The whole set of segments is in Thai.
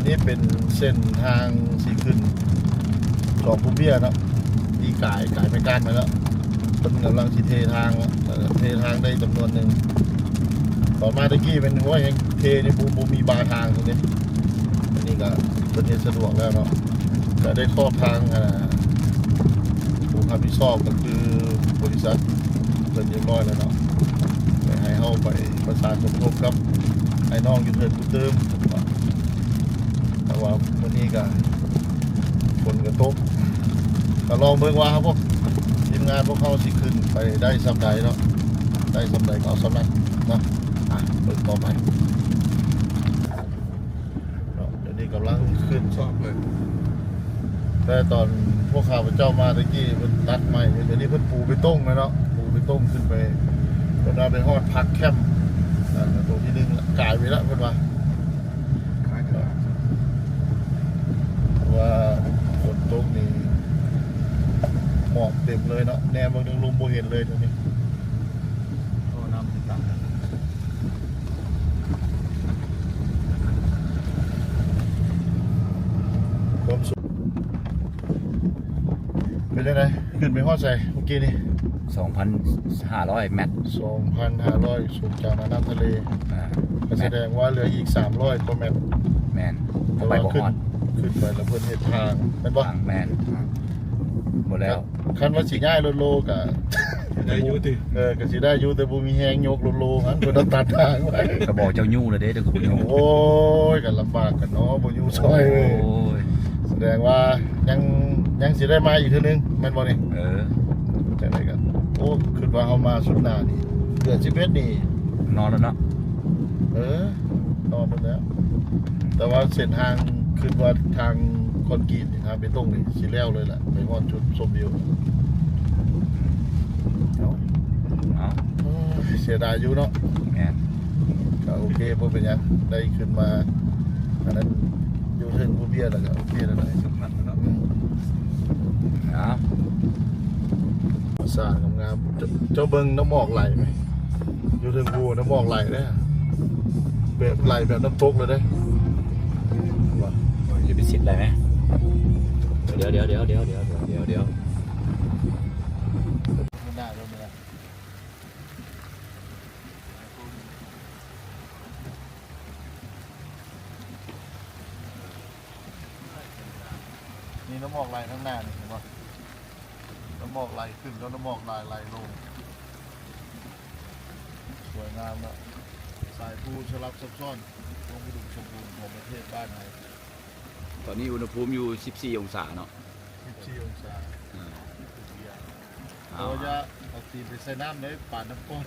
นนี้เป็นเส้นทางสีขึ้นสองภูเบี้ยเนาะที่กายไปก้านมาแล้วเป็นกำลังเททางได้จำนวนหนึ่งตอนมาตะกี้เป็นว่ายังเทในบูมีบาทางตรงนี้อันนี้ก็เป็นสะดวกแล้วเนาะก็ได้ครอบทางผู้รับผิดชอบก็คือบริษัทเป็นเรียบร้อยแล้วเนาะให้เข้าไปประสานสมทบกับไอ้น้องยูเทิร์นกูเติมแต่ว่าวันนี้ก็คนกระทบก็ลองเบิ่งว่าครับพวกทีมงานพวกเขาสิขึ้นไปได้สำใดเนาะได้สำใดก็เอาสำนั้นเนาะเบิ่งต่อไปเดี๋ยวนี้กำลังขึ้นชอบเลยแต่ตอนพวกข้าพเจ้ามาตะกี้มันตัดใหม่เดี๋ยวนี้เพิ่นปูไปต้งเลยเนาะปูไปต้งขึ้นไปเพิ่นเอาไปฮอดพักแคมป์ตรงที่นึงกายไปแล้วเพิ่นว่าฝนตกนี่หมอกเต็มเลยเนาะแนวบางนึงลมโบเห็นเลยตรงนี้โอ้น้ำตักความสุขเป็นยังไงขึ้นไปฮอดใส่เมื่อกี้นี่ 2,500 เมตร 2,500 สูงจากน้ำทะเลก็แสดงว่าเหลืออีก300กว่าเมตรแมน แต่ ไป ว่า บ่ฮอด ขึ้นไปแล้วเพิ่นเฮ็ดทางเป็นบ่ ทางแมนหมดแล้ว คันว่าสิง่ายโลกะได้อยู่ติก็สิได้อยู่แต่บ่มีแฮงยกโลหั่นเพิ่นต้องตัดทางไว้ ก็บอกเจ้ายู่เลยเด้อคุณยู่ โอ้ยก็ลำบากกันเนาะบ่อยู่ซอยเลย โอ้ย แสดงว่ายังสิได้มาอีกเทื่อนึงแม่นบ่นี่จังได๋กันโอ้คิดว่าเฮามาสุดหน้านี่เดือน11นี่ นอนแล้วเนาะ นอนหมดแล้วแต่ว่าเส้นทางคิดว่าทางคอนกรีตนี่ครับไปตรงนี่สิแล้วเลยล่ะไปฮอดจุดชมวิวเสียดายอยู่เนาะ แมน ก็โอเคบ่เป็นหยังได้ขึ้นมาอันนั้นอยู่ถึงผู้เบี้ยแล้วก็โอเคแล้วสำคัญเนาะสร้างงามๆเจ้าเบิ่งน้ำหมอกไหลไหมอยู่ถึงภูน้ำหมอกไหลเด้แบบไหลแบบน้ำตกเลยเด้ว่า จะไปสิทธิ์อะไรไหมเดี๋ยวไม่ได้แล้วเนี่ยนี่น้ำหมอกไหลทั้งหน้านี่เห็นป่ะน้ำหมอกไหลขึ้นแล้วน้ำหมอกไหลลงสวยงามเนาะสายภูชลับซับซ้อนลงไปดูชมพูของประเทศบ้านไทย ตอนนี้อุณหภูมิอยู่14 องศาเนาะ 14 องศาเราจะเอาตีนไปใส่น้ำเลยป่าน้ำก้น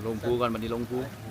ลงภูกันวันนี้ลงภู โอ้